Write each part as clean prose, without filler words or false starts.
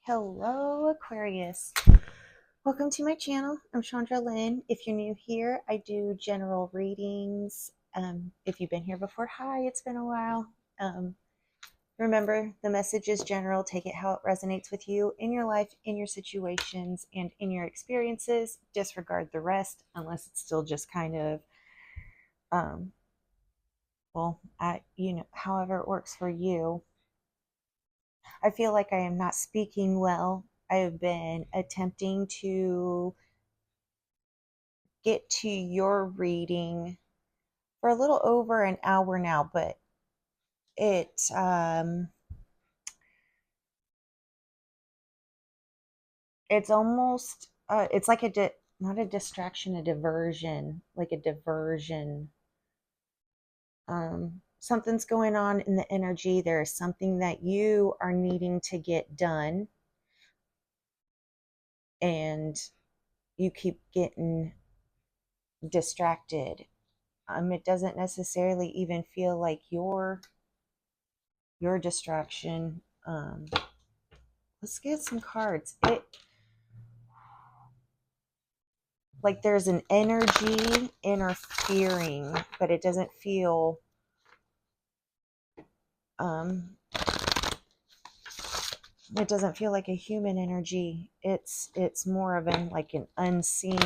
Hello, Aquarius. Welcome to my channel. I'm Shandra Lynn. If you're new here, I do general readings. If you've been here before, hi, it's been a while. Remember, the message is general. Take it how it resonates with you in your life, in your situations, and in your experiences. Disregard the rest unless it's still just kind of, however it works for you. I feel like I am not speaking well. I have been attempting to get to your reading for a little over an hour now, but it it's almost it's like not a distraction, a diversion, like a diversion. Something's going on in the energy. There is something that you are needing to get done, and you keep getting distracted. It doesn't necessarily even feel like your distraction. Let's get some cards. It like there's an energy interfering, but it doesn't feel um it doesn't feel like a human energy. It's more of an unseen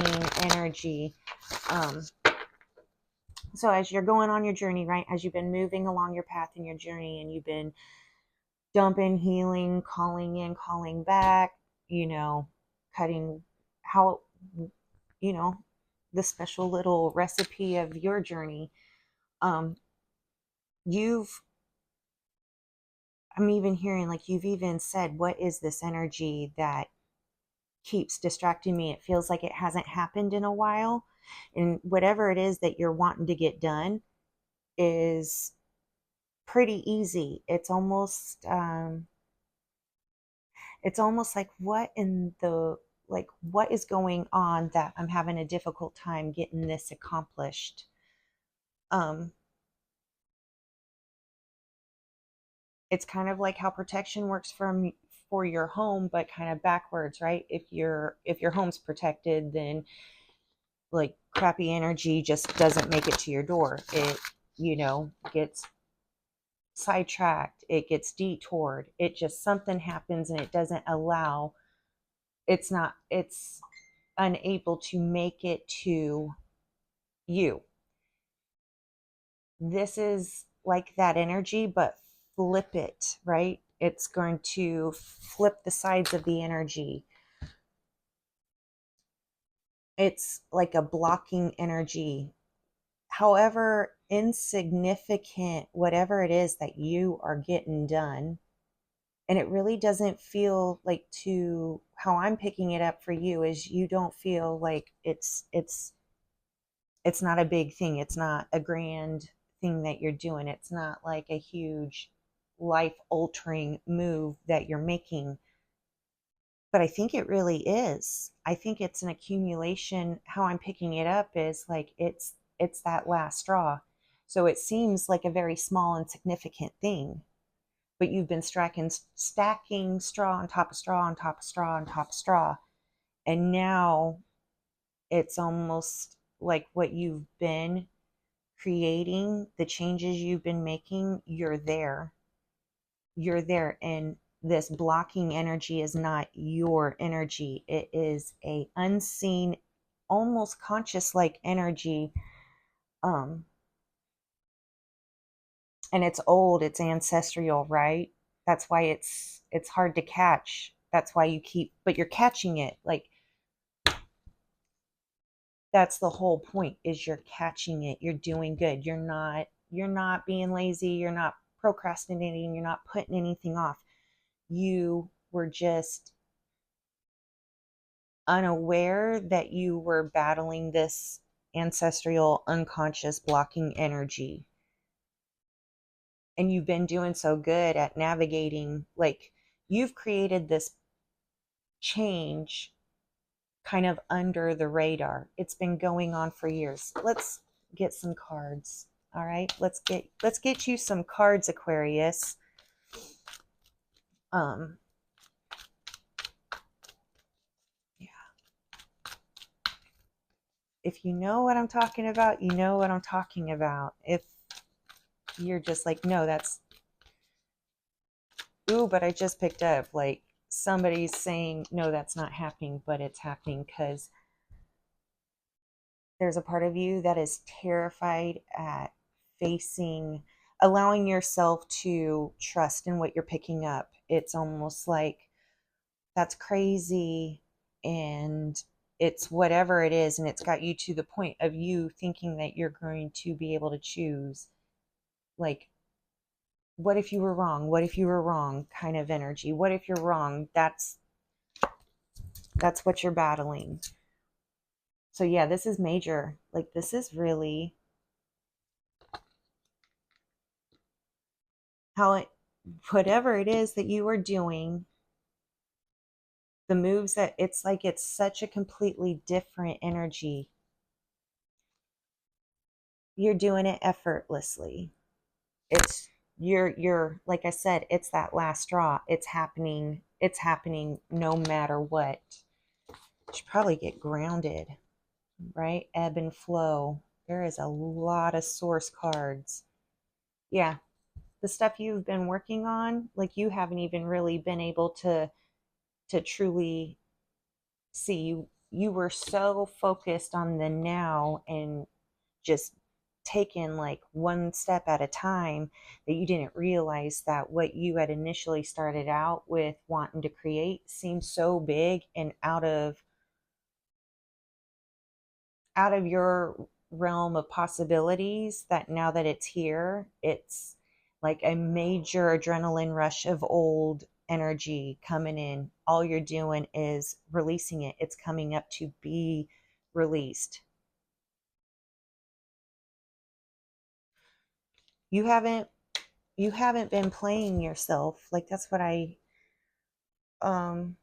energy. um so as you're going on your journey, right, as you've been moving along your path in your journey, and you've been dumping, healing, calling in, calling back, cutting how, you know the special little recipe of your journey. um you've I'm even hearing, like, you've even said, what is this energy that keeps distracting me? It feels like it hasn't happened in a while. And whatever it is that you're wanting to get done is pretty easy. It's almost like, what is going on that I'm having a difficult time getting this accomplished? Um, it's kind of like how protection works for your home, but kind of backwards, right? If your home's protected, then like crappy energy just doesn't make it to your door. It gets sidetracked, it gets detoured, it just, something happens and it doesn't allow, it's unable to make it to you. This is like that energy, but flip it, right? It's going to flip the sides of the energy. It's like a blocking energy. However insignificant whatever it is that you are getting done, and it really doesn't feel like, to how I'm picking it up for you, is you don't feel like it's not a big thing. It's not a grand thing that you're doing. It's not like a huge life altering move that you're making. But I think it really is. I think it's an accumulation. How I'm picking it up is like it's that last straw. So it seems like a very small and significant thing, but you've been stacking straw on top of straw on top of straw on top of straw. And now it's almost like what you've been creating, the changes you've been making, you're there, and this blocking energy is not your energy. It is a unseen, almost conscious like energy. um and it's old, it's ancestral, right? That's why it's hard to catch. That's why but you're catching it. Like, that's the whole point, is you're catching it. You're doing good. You're not being lazy, you're not procrastinating, you're not putting anything off. You were just unaware that you were battling this ancestral unconscious blocking energy. And you've been doing so good at navigating, like, you've created this change kind of under the radar. It's been going on for years. Let's get some cards. All right, let's get you some cards, Aquarius. um If you know what I'm talking about, you know what I'm talking about. If you're just like, no, that's, ooh, but I just picked up, like, somebody's saying, no, that's not happening, but it's happening because there's a part of you that is terrified at facing, allowing yourself to trust in what you're picking up. It's almost like that's crazy, and it's whatever it is, and it's got you to the point of you thinking that you're going to be able to choose, like, what if you were wrong, what if you were wrong kind of energy. What if you're wrong? That's what you're battling. So yeah, this is major. Like, this is really how it, whatever it is that you are doing, the moves that, it's like it's such a completely different energy. You're doing it effortlessly. It's, you're like I said, it's that last straw. It's happening. It's happening no matter what. You should probably get grounded, right? Ebb and flow. There is a lot of source cards. Yeah, the stuff you've been working on, like, you haven't even really been able to truly see. You were so focused on the now and just taking like one step at a time that you didn't realize that what you had initially started out with wanting to create seems so big and out of your realm of possibilities, that now that it's here, it's like a major adrenaline rush of old energy coming in. All you're doing is releasing it. It's coming up to be released. You haven't you haven't been playing yourself. Like, that's what I um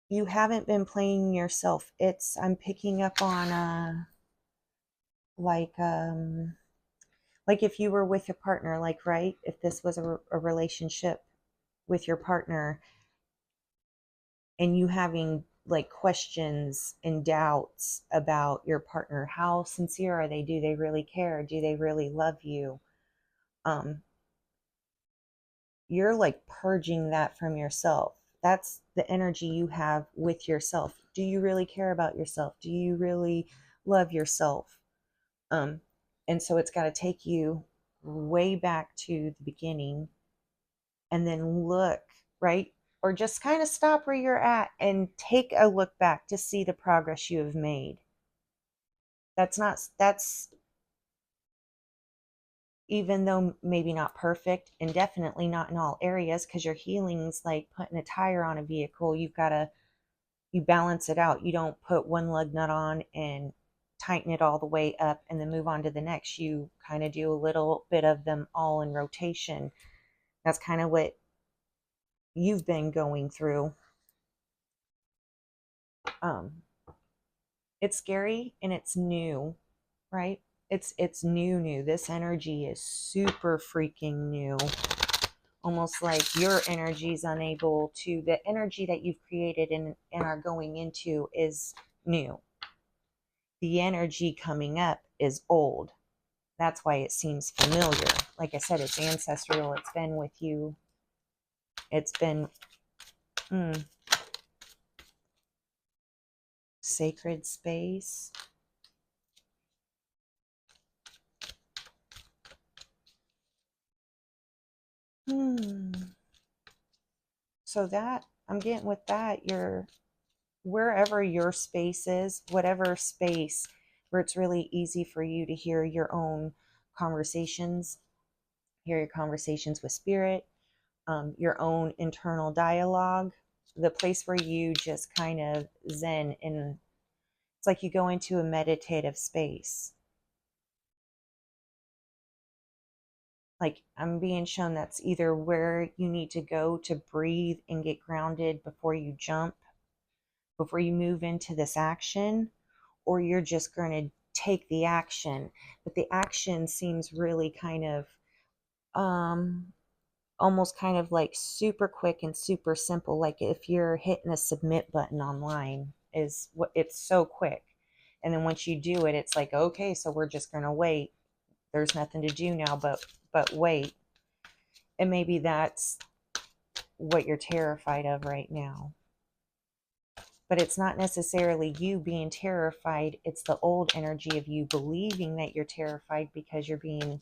you haven't been playing yourself. It's, I'm picking up on like like if you were with your partner, like, right, if this was a relationship with your partner, and you having like questions and doubts about your partner, how sincere are they, do they really care, do they really love you, um you're like purging that from yourself. That's the energy you have with yourself. Do you really care about yourself? Do you really love yourself? um and so it's got to take you way back to the beginning, and then look, right? Or just kind of stop where you're at and take a look back to see the progress you have made. That's even though maybe not perfect, and definitely not in all areas, because your healing's like putting a tire on a vehicle. You balance it out. You don't put one lug nut on and tighten it all the way up and then move on to the next. You kind of do a little bit of them all in rotation. That's kind of what you've been going through. um it's scary and it's new, right? It's new. This energy is super freaking new. Almost like your energy is unable to, the energy that you've created and are going into is new. The energy coming up is old. That's why it seems familiar. Like I said, it's ancestral. It's been with you. It's been sacred space. So that, I'm getting with that, your, wherever your space is, whatever space where it's really easy for you to hear your own conversations, hear your conversations with spirit, your own internal dialogue, the place where you just kind of zen, and it's like you go into a meditative space. Like, I'm being shown that's either where you need to go to breathe and get grounded before you jump, before you move into this action, or you're just going to take the action. But the action seems really kind of, um almost kind of like super quick and super simple. Like if you're hitting a submit button online, is what it's so quick. And then once you do it, it's like, okay, so we're just going to wait. There's nothing to do now, but wait. And maybe that's what you're terrified of right now. But it's not necessarily you being terrified. It's the old energy of you believing that you're terrified because you're being,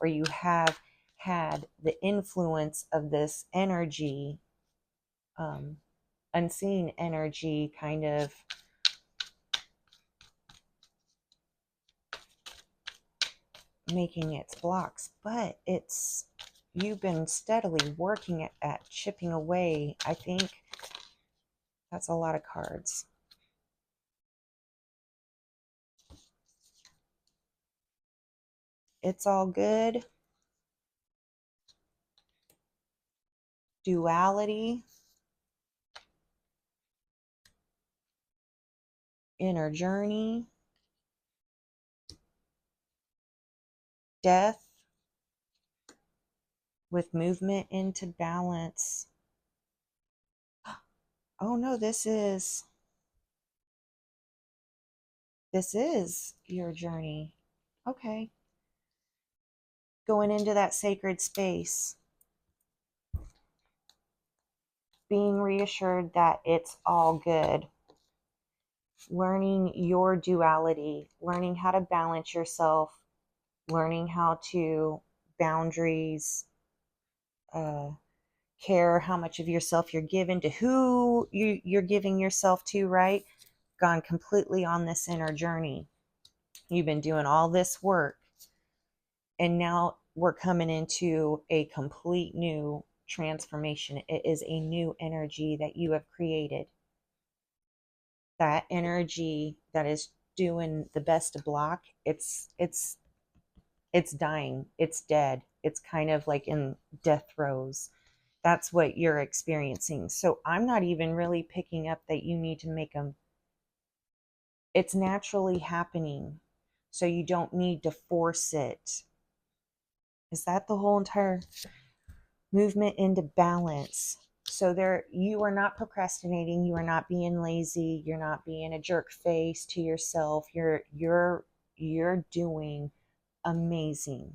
or you have had the influence of this energy, unseen energy kind of making its blocks. But it's, you've been steadily working at chipping away. I think that's a lot of cards. It's all good. Duality. Inner journey. Death with movement into balance. Oh no, this is your journey. Okay. Going into that sacred space. Being reassured that it's all good. Learning your duality, learning how to balance yourself, learning how to boundaries, care how much of yourself you're given to who you're giving yourself to, right? Gone completely on this inner journey. You've been doing all this work, and now we're coming into a complete new transformation. It is a new energy that you have created. That energy that is doing the best to block, it's dying. It's dead. It's kind of like in death throes. That's what you're experiencing. So I'm not even really picking up that you need to make them. It's naturally happening. So you don't need to force it. Is that the whole entire movement into balance? So there, you are not procrastinating. You are not being lazy. You're not being a jerk face to yourself. You're doing amazing.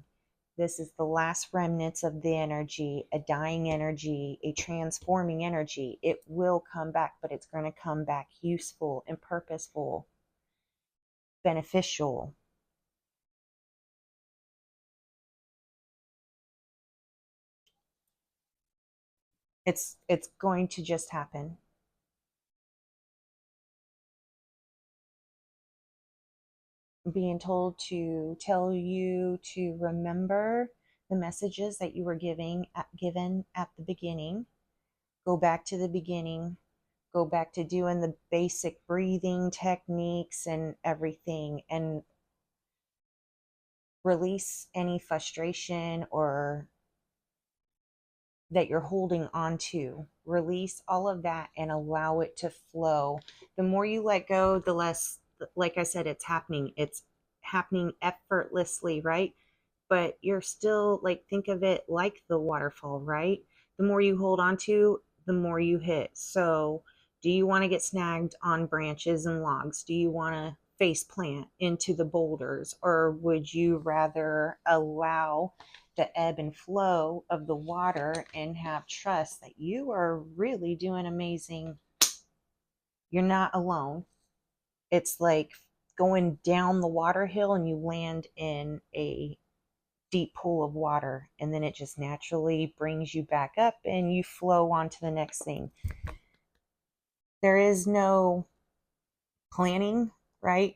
This is the last remnants of the energy, a dying energy, a transforming energy. It will come back, but it's going to come back useful and purposeful, beneficial. It's going to just happen. Being told to tell you to remember the messages that you were given at the beginning. Go back to the beginning. Go back to doing the basic breathing techniques and everything, and release any frustration or that you're holding on to. Release all of that and allow it to flow. The more you let go, the less, like I said, it's happening. It's happening effortlessly, right? But you're still like, think of it like the waterfall, right? The more you hold on to, the more you hit. So do you want to get snagged on branches and logs? Do you want to face plant into the boulders, or would you rather allow the ebb and flow of the water and have trust that you are really doing amazing? You're not alone. It's like going down the water hill and you land in a deep pool of water, and then it just naturally brings you back up and you flow on to the next thing. There is no planning, right?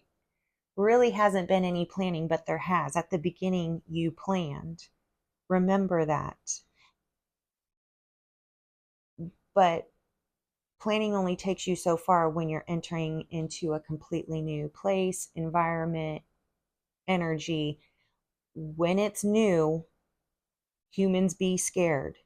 Really hasn't been any planning, but there has. At the beginning, you planned. Remember that. But planning only takes you so far when you're entering into a completely new place, environment, energy. When it's new, humans be scared.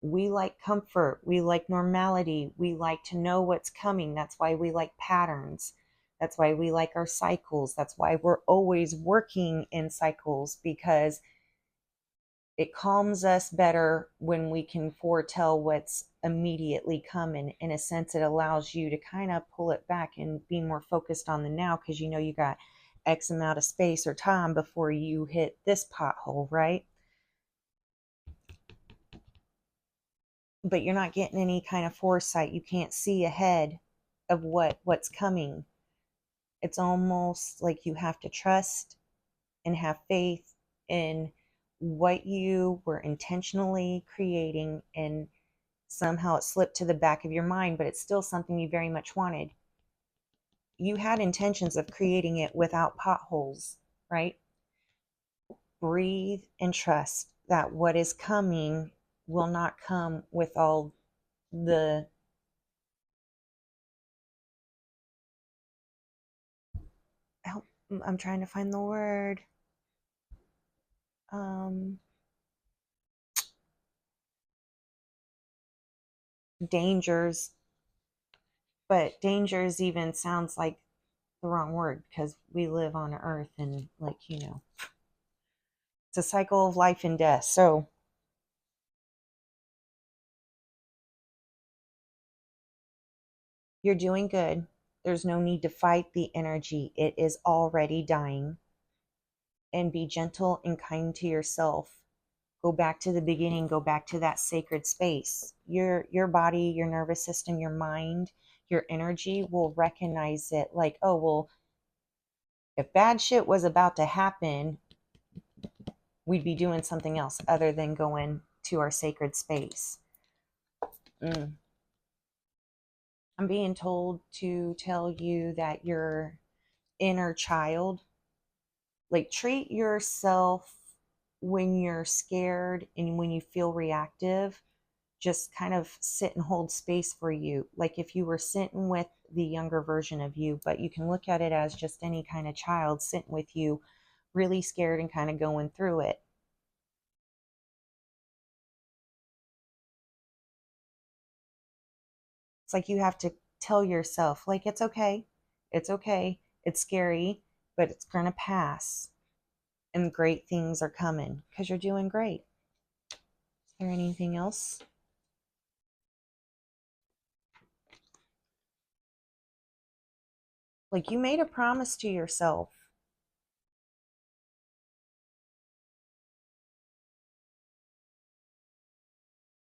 We like comfort. We like normality. We like to know what's coming. That's why we like patterns. That's why we like our cycles. That's why we're always working in cycles, because it calms us better when we can foretell what's immediately coming. In a sense, it allows you to kind of pull it back and be more focused on the now, because you know you got X amount of space or time before you hit this pothole, right? But you're not getting any kind of foresight. You can't see ahead of what's coming. It's almost like you have to trust and have faith in what you were intentionally creating, and somehow it slipped to the back of your mind, but it's still something you very much wanted. You had intentions of creating it without potholes, right? Breathe and trust that what is coming will not come with all the help. I'm trying to find the word. Um, Dangers, but dangers even sounds like the wrong word, because we live on earth and, like, it's a cycle of life and death. So you're doing good. There's no need to fight the energy. It is already dying. And be gentle and kind to yourself. Go back to the beginning, go back to that sacred space. Your body, your nervous system, your mind, your energy will recognize it, like, oh, well, if bad shit was about to happen, we'd be doing something else other than going to our sacred space. I'm being told to tell you that your inner child, like, treat yourself when you're scared and when you feel reactive. Just kind of sit and hold space for you, like if you were sitting with the younger version of you. But you can look at it as just any kind of child sitting with you, really scared and kind of going through it. It's like you have to tell yourself, like, it's okay, it's okay, it's scary, but it's gonna pass, and great things are coming, because you're doing great. Is there anything else? Like, you made a promise to yourself.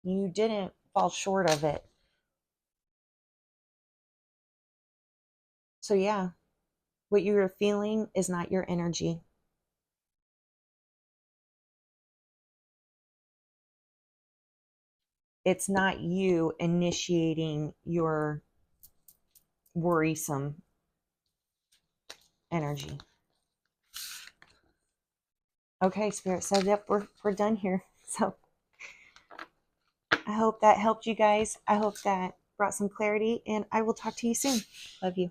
You didn't fall short of it. So yeah, what you're feeling is not your energy. It's not you initiating your worrisome energy. Okay, Spirit said, yep, we're done here. So I hope that helped you guys. I hope that brought some clarity, and I will talk to you soon. Love you.